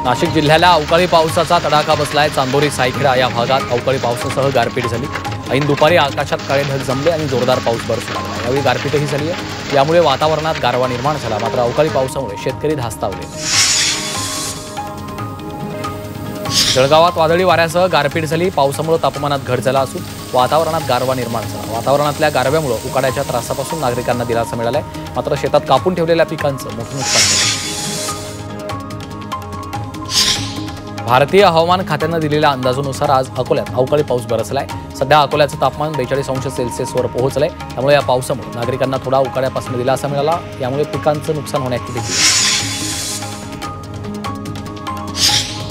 नाशिक जिल्ह्याला अवकाळी पावसाचा तडाखा बसलाय। चांदोरी सायखेडा या भागात अवकाळी पावसासह गारपीट झाली। ऐन दुपारी आकाशात काळे ढग जमले आणि जोरदार पाऊस बरसू लागला। यावेळी गारपीटही झाली आहे। यामुळे वातावरणात गारवा निर्माण झाला। मात्र अवकाळी पावसामुळे शेतकरी धास्तावले। जळगावात वादळी वाऱ्यासह गारपीट झाली। पावसामुळे तापमानात घट झाला असून वातावरणात गारवा निर्माण झाला। वातावरणातल्या गारव्यामुळे उकाड्याच्या त्रासापासून नागरिकांना दिलासा मिळालाय। मात्र शेतात कापून ठेवलेल्या पिकांचं मोठं नुकसान झालं। भारतीय हवामान खात्यानं दिलेल्या अंदाजानुसार आज अकोल्यात अवकाळी पाऊस बरसलाय। सध्या अकोल्याचं तापमान 42°C पोहोचलंय। त्यामुळे या पावसामुळे नागरिकांना थोडा उकाड्यापासून दिलासा मिळाला। यामुळे पिकांचं नुकसान होण्याची भीती आहे।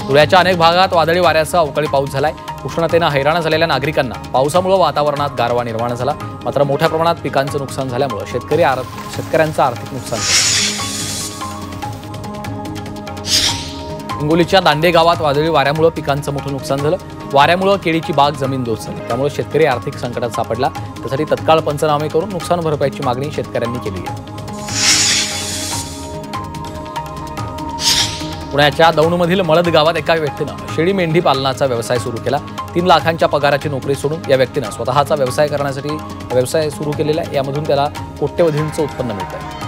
धुळ्याच्या अनेक भागात वादळी वाऱ्यासह अवकाळी पाऊस झालाय। उष्णतेनं हैराण झालेल्या नागरिकांना पावसामुळे वातावरणात गारवा निर्माण झाला। मात्र मोठ्या प्रमाणात पिकांचं नुकसान झाल्यामुळे शेतकऱ्यांचं आर्थिक नुकसान झालं। हिंगोलीच्या दांडे गावात वादळी वाऱ्यामुळे पिकांचं मोठं नुकसान झालं। वाऱ्यामुळे केळीची बाग जमीनदोस्त झाली। त्यामुळे शेतकरी आर्थिक संकटात सापडला। त्यासाठी तत्काळ पंचनामे करून नुकसान भरपाईची मागणी शेतकऱ्यांनी केली आहे। पुण्याच्या दौंडमधील मळद गावात एका व्यक्तीनं शेळी मेंढी पालनाचा व्यवसाय सुरू केला। 3 लाखांच्या पगाराची नोकरी सोडून या व्यक्तीनं स्वतःचा व्यवसाय करण्यासाठी व्यवसाय सुरू केलेला आहे। यामधून त्याला कोट्यवधींचं उत्पन्न मिळत आहे।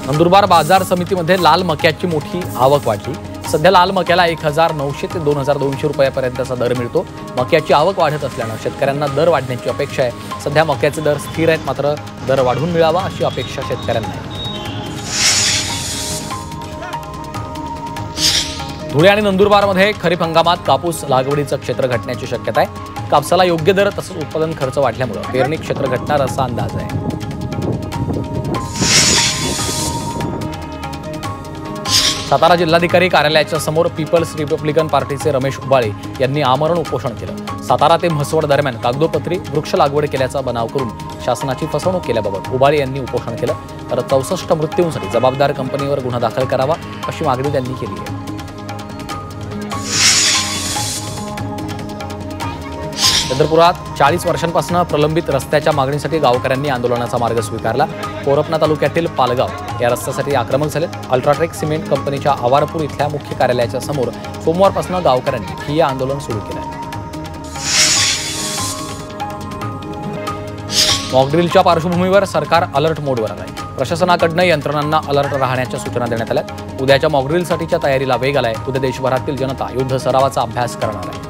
नंदुरबार बाजार समितीमध्ये लाल मक्याची मोठी आवक वाढली। सध्या लाल मक्याला 1900 ते 2200 रुपयापर्यंतचा दर मिळतो। मक्याची आवक वाढत असल्यानं शेतकऱ्यांना दर वाढण्याची अपेक्षा आहे। सध्या मक्याचे दर स्थिर आहेत, मात्र दर वाढून मिळावा अशी अपेक्षा शेतकऱ्यांना आहे। धुळे आणि नंदुरबारमध्ये खरीप हंगामात कापूस लागवडीचं क्षेत्र घटण्याची शक्यता आहे। कापसाला योग्य दर तसंच उत्पादन खर्च वाढल्यामुळे पेरणी क्षेत्र घटणार असा अंदाज आहे। सातारा जिल्हाधिकारी कार्यालयाच्या समोर पीपल्स रिपब्लिकन पार्टीचे रमेश उबाळे यांनी आमरण उपोषण केलं। सातारा ते म्हसवड दरम्यान कागदोपत्री वृक्ष लागवड केल्याचा बनाव करून शासनाची फसवणूक केल्याबाबत उबाळे यांनी उपोषण केलं। तर 64 मृत्यूंसाठी जबाबदार कंपनीवर गुन्हा दाखल करावा अशी मागणी त्यांनी केली आहे। चंद्रपुरात 40 वर्षांपासून प्रलंबित रस्त्याच्या मागणीसाठी गावकऱ्यांनी आंदोलनाचा मार्ग स्वीकारला। कोरपना तालुक्यातील पालगाव या रस्त्यासाठी आक्रमक झाले। अल्ट्राटेक सिमेंट कंपनीच्या आवारपूर इथल्या मुख्य कार्यालयाच्या समोर सोमवारपासून गावकऱ्यांनी ठिय्या आंदोलन सुरू केलं आहे। मॉकड्रिलच्या पार्श्वभूमीवर सरकार अलर्ट मोडवर आलंय। प्रशासनाकडून यंत्रणांना अलर्ट राहण्याच्या सूचना देण्यात आल्या। उद्याच्या मॉकड्रिलसाठीच्या तयारीला वेग आलाय। उद्या देशभरातील जनता युद्ध सरावाचा अभ्यास करणार आहे।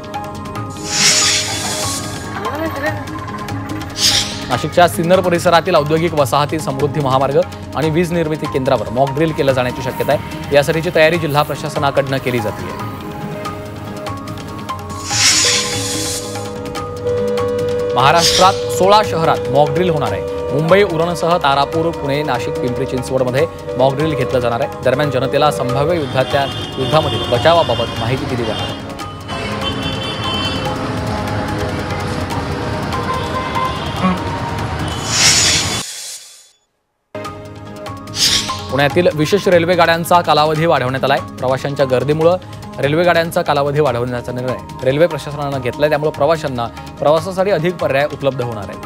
नाशिकच्या सिन्नर परिसरातील औद्योगिक वसाहती, समृद्धी महामार्ग आणि वीज निर्मिती केंद्रावर मॉक ड्रिल केलं जाण्याची शक्यता आहे। यासाठीची तयारी जिल्हा प्रशासनाकडून केली जाते। महाराष्ट्रात 16 शहरात मॉक ड्रिल होणार आहे। मुंबई, उरणसह तारापूर, पुणे, नाशिक, पिंपरी चिंचवडमध्ये मॉक ड्रिल घेतलं जाणार आहे। दरम्यान जनतेला संभाव्य युद्धामधील बचावाबाबत माहिती दिली जाणार आहे। पुण्यातील विशेष रेल्वे गाड्यांचा कालावधी वाढवण्यात आलाय। प्रवाशांच्या गर्दीमुळे रेल्वे गाड्यांचा कालावधी वाढवण्याचा निर्णय रेल्वे प्रशासनानं घेतलाय। त्यामुळे प्रवाशांना प्रवासासाठी अधिक पर्याय उपलब्ध होणार आहेत।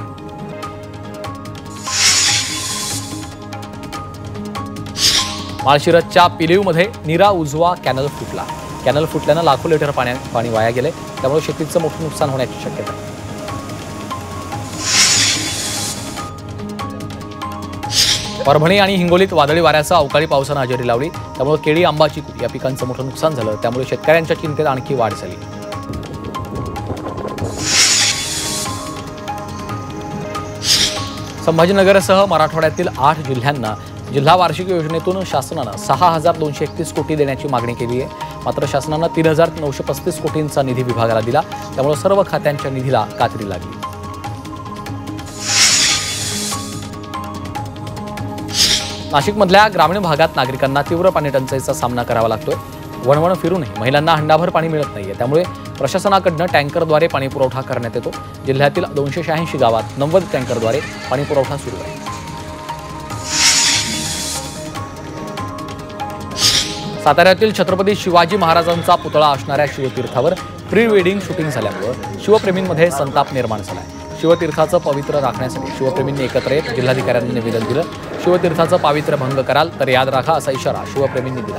माळशिरसच्या पिलीवमध्ये नीरा उजवा कॅनल फुटला। कॅनल फुटल्यानं लाखो लिटर पाणी वाया गेले। त्यामुळे शेतीचं मोठं नुकसान होण्याची शक्यता आहे। परभणी आणि हिंगोलीत वादळी वाऱ्यासह अवकाळी पावसानं हजेरी लावली। त्यामुळे केळी, आंबा, चिकू या पिकांचं मोठं नुकसान झालं। त्यामुळे शेतकऱ्यांच्या चिंतेत आणखी वाढ झाली। संभाजीनगरसह मराठवाड्यातील 8 जिल्ह्यांना जिल्हा वार्षिक योजनेतून शासनानं 6,231 कोटी देण्याची मागणी केली आहे। मात्र शासनानं 3,935 कोटींचा निधी विभागाला दिला। त्यामुळे सर्व खात्यांच्या निधीला कात्री लागली। नाशिकमधल्या ग्रामीण भागात नागरिकांना तीव्र पाणी टंचाईचा सामना करावा लागतोय। वणवण फिरूनही महिलांना हंडाभर पाणी मिळत नाहीये। त्यामुळे प्रशासनाकडून टँकरद्वारे पाणी पुरवठा करण्यात येतो। जिल्ह्यातील 286 गावात 90 टँकरद्वारे पाणी पुरवठा सुरू आहे। साताऱ्यातील छत्रपती शिवाजी महाराजांचा पुतळा असणाऱ्या शिवतीर्थावर प्री वेडिंग शूटिंग झाल्यामुळे शिवप्रेमींमध्ये संताप निर्माण झाला आहे। शिवतीर्थाचं पवित्र राखण्यासाठी शिवप्रेमींनी एकत्र येत जिल्हाधिकाऱ्यांनी निवेदन दिलं. शिवतीर्थाचं पावित्र्य भंग कराल तर याद राखा असा इशारा शिवप्रेमींनी दिला.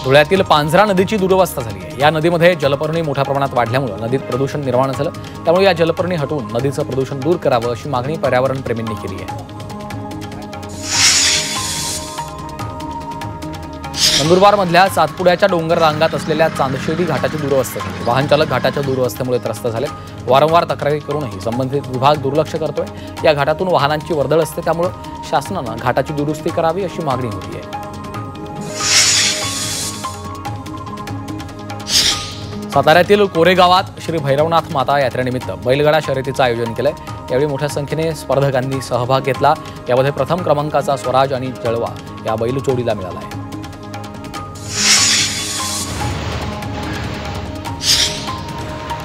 धुळ्यातील पांझरा नदीची दुरवस्था झाली आहे. या नदीमध्ये जलपर्णी मोठ्या प्रमाणात वाढल्यामुळे नदीत प्रदूषण निर्माण झालं. त्यामुळे या जलपर्णी हटवून नदीचं प्रदूषण दूर करावं अशी मागणी पर्यावरण प्रेमींनी केली आहे. नंदुरबारमधल्या सातपुड्याच्या डोंगर रांगात असलेल्या चांदशेरी घाटाची दुरवस्था झाली. वाहन चालक घाटाच्या दुरवस्थेमुळे त्रस्त झाले. वारंवार तक्रारी करूनही संबंधित विभाग दुर्लक्ष करतोय. या घाटातून वाहनांची वर्दळ असते. त्यामुळे शासनानं घाटाची दुरुस्ती करावी अशी मागणी होती आहे. साताऱ्यातील कोरेगावात श्री भैरवनाथ माता यात्रेनिमित्त बैलगाडा शर्यतीचं आयोजन केलंय. यावेळी मोठ्या संख्येने स्पर्धकांनी सहभाग घेतला. यामध्ये प्रथम क्रमांकाचा स्वराज आणि जळवा या बैलजोडीला मिळाला आहे.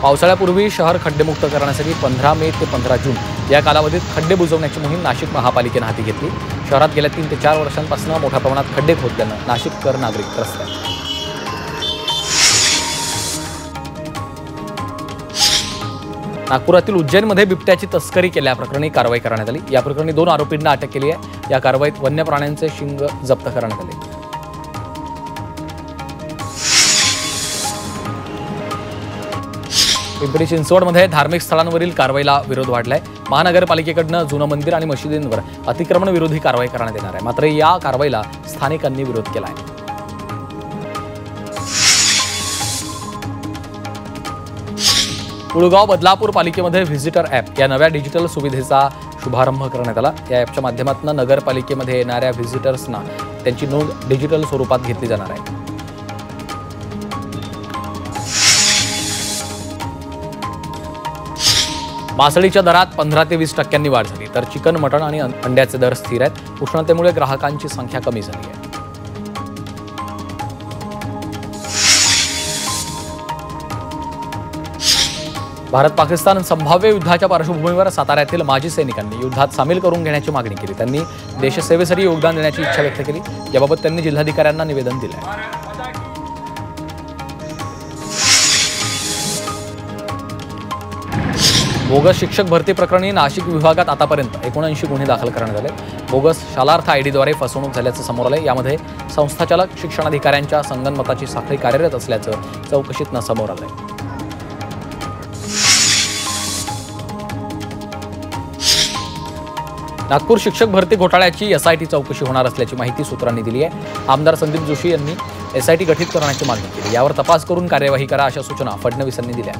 पावसाळ्यापूर्वी शहर खड्डेमुक्त करण्यासाठी 15 मे ते 15 जून या कालावधीत खड्डे बुजवण्याची मोहीम नाशिक महापालिकेनं हाती घेतली. शहरात गेल्या 3 ते 4 वर्षांपासून मोठ्या प्रमाणात खड्डे खोदल्यानं नाशिककर नागरिक त्रस्त आहेत. नागपुरातील उज्जैनमध्ये बिबट्याची तस्करी केल्याप्रकरणी कारवाई करण्यात आली. या प्रकरणी 2 आरोपींना अटक केली आहे. या कारवाईत वन्य प्राण्यांचे शिंग जप्त करण्यात आले. पिंपरी चिंचवडमध्ये धार्मिक स्थळांवरील कारवाईला विरोध वाढलाय. महानगरपालिकेकडनं जुनं मंदिर आणि मशिदींवर अतिक्रमण विरोधी कारवाई करण्यात येणार आहे. मात्र या कारवाईला स्थानिकांनी विरोध केला आहे. कुळगाव बदलापूर पालिकेमध्ये व्हिजिटर ॲप या नव्या डिजिटल सुविधेचा शुभारंभ करण्यात आला. या ॲपच्या माध्यमातून नगरपालिकेमध्ये येणाऱ्या व्हिजिटर्सना त्यांची नोंद डिजिटल स्वरूपात घेतली जाणार आहे. मासळीच्या दरात 15 ते 20% वाढ झाली. तर चिकन, मटण आणि अंड्याचे दर स्थिर आहेत. उष्णतेमुळे ग्राहकांची संख्या कमी झाली आहे. भारत पाकिस्तान संभाव्य युद्धाच्या पार्श्वभूमीवर साताऱ्यातील माजी सैनिकांनी युद्धात सामील करून घेण्याची मागणी केली. त्यांनी देशसेवेसाठी योगदान देण्याची इच्छा व्यक्त केली. याबाबत त्यांनी जिल्हाधिकाऱ्यांना निवेदन दिलं आहे. बोगस शिक्षक भरती प्रकरणी नाशिक विभागात आतापर्यंत 79 गुन्हे दाखल करण्यात आले. बोगस शालार्थ आयडीद्वारे फसवणूक झाल्याचं समोर आलंय. यामध्ये संस्थाचालक शिक्षणाधिकाऱ्यांच्या संगनमताची साखळी कार्यरत असल्याचं चौकशीतनं समोर आलंय. नागपूर शिक्षक भरती घोटाळ्याची एसआयटी चौकशी होणार असल्याची माहिती सूत्रांनी दिली आहे. आमदार संदीप जोशी यांनी एसआयटी गठीत करण्याची मागणी केली. यावर तपास करून कार्यवाही करा अशा सूचना फडणवीस यांनी दिल्या.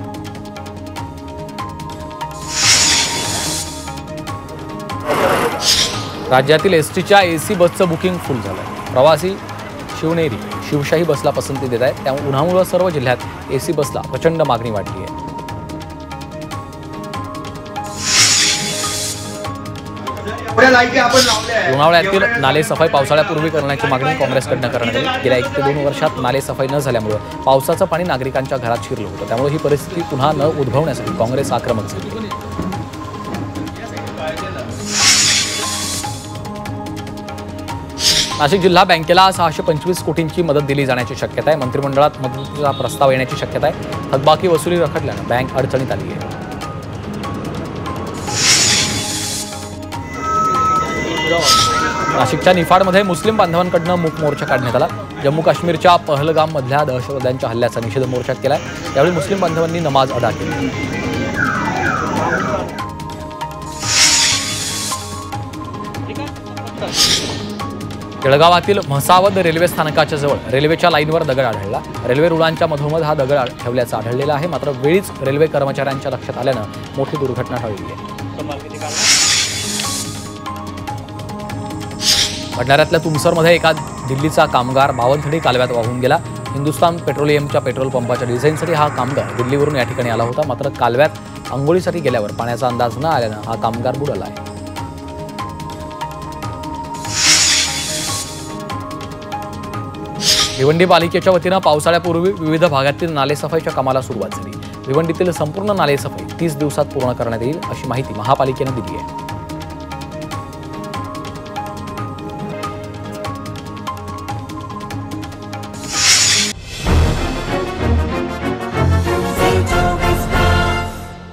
राज्यातील एसटीच्या एसी बसचं बुकिंग फुल झालं. प्रवासी शिवनेरी शिवशाही बसला पसंती देत आहेत. त्यामुळे उन्हामुळे सर्व जिल्ह्यात एसी बसला प्रचंड मागणी वाढली आहे. लोणावळ्यातील नाले सफाई पावसाळ्यापूर्वी करण्याची मागणी काँग्रेसकडनं करण्यात आली. गेल्या 1 ते 2 वर्षात नाले सफाई न झाल्यामुळे पावसाचं पाणी नागरिकांच्या घरात शिरलं होतं. त्यामुळे ही परिस्थिती पुन्हा न उद्भवण्यासाठी काँग्रेस आक्रमक झाली. नाशिक जिल्हा बँकेला 625 कोटींची मदत दिली जाण्याची शक्यता आहे. मंत्रिमंडळात मदतीचा प्रस्ताव येण्याची शक्यता आहे. थकबाकी वसुली रखडल्यानं बँक अडचणीत आली आहे. नाशिकच्या निफाडमध्ये मुस्लिम बांधवांकडून मूक मोर्चा काढण्यात आला. जम्मू काश्मीरच्या पहलगाममधल्या दहशतवाद्यांच्या हल्ल्याचा निषेध मोर्चा केला. यावेळी मुस्लिम बांधवांनी नमाज अदा केली. जळगावातील म्हसावद रेल्वे स्थानकाच्या जवळ रेल्वेच्या लाईनवर दगड आढळला. रेल्वे रुळांच्या मधोमध हा दगड ठेवल्याचं आढळलेला आहे. मात्र वेळीच रेल्वे कर्मचाऱ्यांच्या लक्षात आल्यानं मोठी दुर्घटना टळली आहे. भंडाऱ्यातल्या तुमसरमध्ये एका दिल्लीचा कामगार बावनथडी कालव्यात वाहून गेला. हिंदुस्थान पेट्रोलियमच्या पेट्रोल पंपाच्या डिझाईनसाठी हा कामगार दिल्लीवरून या ठिकाणी आला होता. मात्र कालव्यात अंघोळीसाठी गेल्यावर पाण्याचा अंदाज न आल्यानं हा कामगार बुडाला आहे. भिवंडी पालिकेच्या वतीनं पावसाळ्यापूर्वी विविध भागातील नालेसफाईच्या कामाला सुरुवात झाली. भिवंडीतील संपूर्ण नालेसफाई 30 दिवसात पूर्ण करण्यात येईल अशी माहिती महापालिकेनं दिली आहे.